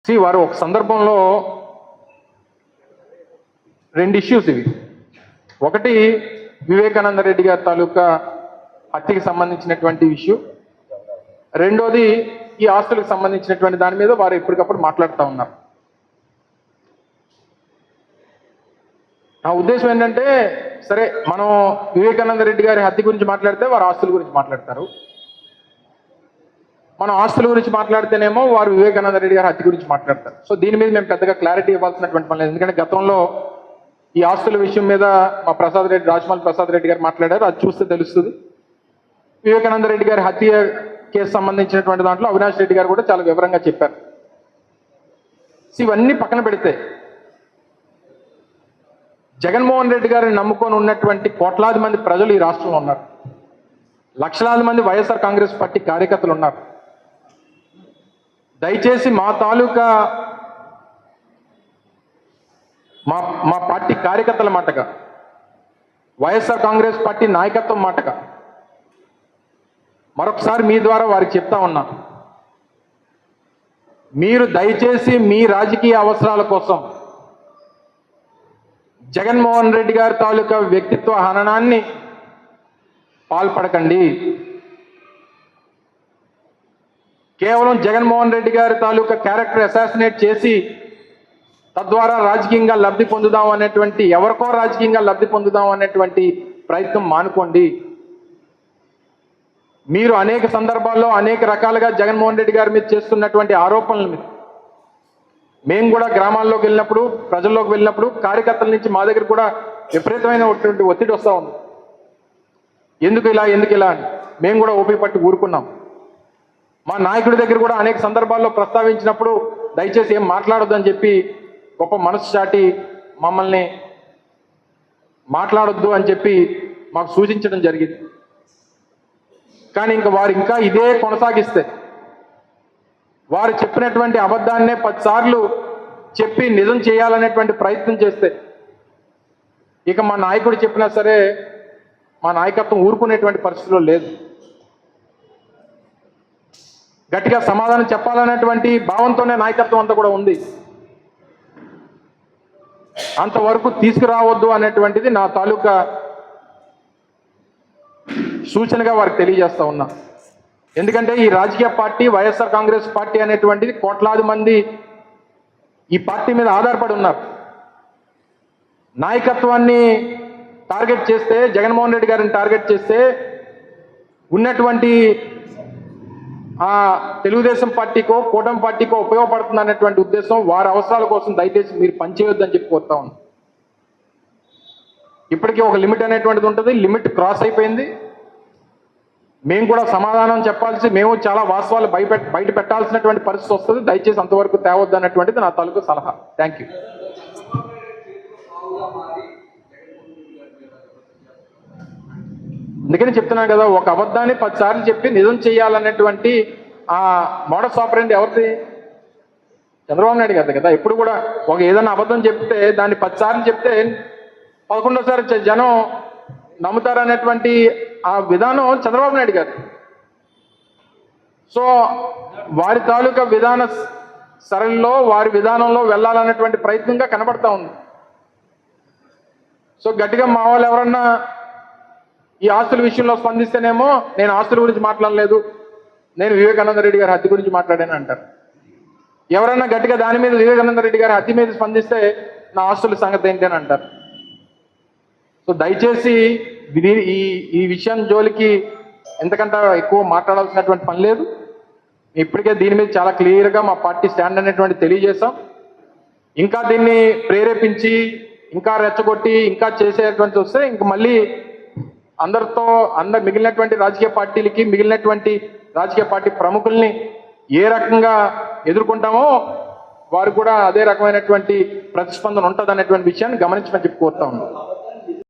వారు ఒక సందర్భంలో రెండు ఇష్యూస్ ఇవి. ఒకటి వివేకానంద రెడ్డి గారి తాలూకా హత్యకి సంబంధించినటువంటి ఇష్యూ, రెండోది ఈ ఆస్తులకు సంబంధించినటువంటి దాని మీద వారు ఎప్పటికప్పుడు మాట్లాడుతూ ఉన్నారు. నా ఉద్దేశం ఏంటంటే, సరే మనం వివేకానంద రెడ్డి గారి హత్య గురించి మాట్లాడితే వారు ఆస్తుల గురించి మాట్లాడతారు, మనం ఆస్తుల గురించి మాట్లాడితేనేమో వారు వివేకానంద రెడ్డి గారి హత్య గురించి మాట్లాడతారు. సో దీని మీద మేము పెద్దగా క్లారిటీ ఇవ్వాల్సినటువంటి పని లేదు. ఎందుకంటే గతంలో ఈ ఆస్తుల విషయం మీద మా రాజమౌళి ప్రసాద్ రెడ్డి గారు మాట్లాడారు, అది చూస్తే తెలుస్తుంది. వివేకానంద రెడ్డి గారి హత్య కేసు సంబంధించినటువంటి దాంట్లో అవినాష్ రెడ్డి గారు కూడా చాలా వివరంగా చెప్పారు. ఇవన్నీ పక్కన పెడితే జగన్మోహన్ రెడ్డి గారిని నమ్ముకొని ఉన్నటువంటి కోట్లాది మంది ప్రజలు ఈ రాష్ట్రంలో ఉన్నారు. లక్షలాది మంది వైఎస్ఆర్ కాంగ్రెస్ పార్టీ కార్యకర్తలు ఉన్నారు. దయచేసి మా తాలూకా మా పార్టీ కార్యకర్తల మాటగా, వైఎస్ఆర్ కాంగ్రెస్ పార్టీ నాయకత్వం మాటగా మరొకసారి మీ ద్వారా వారికి చెప్తా ఉన్నా, మీరు దయచేసి మీ రాజకీయ అవసరాల కోసం జగన్మోహన్ రెడ్డి గారి తాలూకా వ్యక్తిత్వ హననాన్ని పాల్పడకండి. కేవలం జగన్మోహన్ రెడ్డి గారి తాలూకా క్యారెక్టర్ అసాసినేట్ చేసి తద్వారా రాజకీయంగా లబ్ధి పొందుదాం అనేటువంటి, ఎవరికో రాజకీయంగా లబ్ధి పొందుదాం అనేటువంటి ప్రయత్నం మానుకోండి. మీరు అనేక సందర్భాల్లో అనేక రకాలుగా జగన్మోహన్ రెడ్డి గారి మీద చేస్తున్నటువంటి ఆరోపణల మీద మేము కూడా గ్రామాల్లోకి వెళ్ళినప్పుడు, ప్రజల్లోకి వెళ్ళినప్పుడు కార్యకర్తల నుంచి మా దగ్గర కూడా విపరీతమైనటువంటి ఒత్తిడి వస్తూ ఉంది. ఎందుకు ఇలా అని మేము కూడా ఓపిక పట్టి ఊరుకున్నాం. మా నాయకుడి దగ్గర కూడా అనేక సందర్భాల్లో ప్రస్తావించినప్పుడు దయచేసి ఏం మాట్లాడొద్దని చెప్పి గొప్ప మనసు చాటి మమ్మల్ని మాట్లాడొద్దు అని చెప్పి మాకు సూచించడం జరిగింది. కానీ వారు ఇంకా ఇదే కొనసాగిస్తే, వారు చెప్పినటువంటి అబద్ధాన్నే 10 సార్లు చెప్పి నిజం చేయాలనేటువంటి ప్రయత్నం చేస్తే ఇక మా నాయకుడు చెప్పినా సరే మా నాయకత్వం ఊరుకునేటువంటి పరిస్థితిలో లేదు. గట్టిగా సమాధానం చెప్పాలనేటువంటి భావంతోనే నాయకత్వం అంతా కూడా ఉంది. అంతవరకు తీసుకురావద్దు అనేటువంటిది నా తాలూకా సూచనగా వారికి తెలియజేస్తా ఉన్నా. ఎందుకంటే ఈ రాజకీయ పార్టీ వైఎస్ఆర్ కాంగ్రెస్ పార్టీ అనేటువంటిది కోట్లాది మంది ఈ పార్టీ మీద ఆధారపడి ఉన్నారు. నాయకత్వాన్ని టార్గెట్ చేస్తే, జగన్మోహన్ రెడ్డి గారిని టార్గెట్ చేస్తే ఉన్నటువంటి తెలుగుదేశం పార్టీకో కూటమి పార్టీకో ఉపయోగపడుతుంది అనేటువంటి ఉద్దేశం, వారి అవసరాల కోసం దయచేసి మీరు పనిచేయొద్దని చెప్పి కోరుతా ఉన్నాం. ఇప్పటికీ ఒక లిమిట్ అనేటువంటిది ఉంటుంది, లిమిట్ క్రాస్ అయిపోయింది. మేము కూడా సమాధానం చెప్పాల్సి, మేము చాలా వాస్తవాలు బయట పెట్టాల్సినటువంటి పరిస్థితి వస్తుంది. దయచేసి అంతవరకు తేవద్దు అనేటువంటిది నా తాలూకు సలహా. Thank you. అందుకని చెప్తున్నాను కదా, ఒక అబద్ధాన్ని 10 సార్లు చెప్పి నిజం చేయాలనేటువంటి ఆ మోడస్ ఆపరెండి ఎవరిది? చంద్రబాబు నాయుడు గారిది కదా. ఎప్పుడు కూడా ఏదైనా అబద్ధం చెప్తే దాన్ని 10 సార్లు చెప్తే 11వ జనం నమ్ముతారనేటువంటి ఆ విధానం చంద్రబాబు నాయుడు గారు. సో వారి తాలూకా విధాన సరళిలో, వారి విధానంలో వెళ్ళాలనేటువంటి ప్రయత్నంగా కనబడతా ఉంది. సో గట్టిగా మా వాళ్ళు ఎవరన్నా ఈ ఆస్తుల విషయంలో స్పందిస్తేనేమో నేను ఆస్తుల గురించి మాట్లాడలేదు, నేను వివేకానంద రెడ్డి గారి హత్య గురించి మాట్లాడాను అంటారు. ఎవరన్నా గట్టిగా దాని మీద, వివేకానంద రెడ్డి గారి హత్య మీద స్పందిస్తే నా ఆస్తుల సంగతి ఏంటి అని అంటారు. సో దయచేసి ఈ విషయం జోలికి ఎంతకంటే ఎక్కువ మాట్లాడాల్సినటువంటి పని లేదు. ఇప్పటికే దీని మీద చాలా క్లియర్గా మా పార్టీ స్టాండ్ అనేటువంటి తెలియజేశాం. ఇంకా దీన్ని ప్రేరేపించి, ఇంకా రెచ్చగొట్టి, ఇంకా చేసేటువంటి వస్తే ఇంక మళ్ళీ మిగిలినటువంటి రాజకీయ పార్టీలకి, మిగిలినటువంటి రాజకీయ పార్టీ ప్రముఖుల్ని ఏ రకంగా ఎదుర్కొంటామో వారు కూడా అదే రకమైనటువంటి ప్రతిస్పందన ఉంటుంది అనేటువంటి విషయాన్ని గమనించమని చెప్పి కోరుతా ఉన్నాం.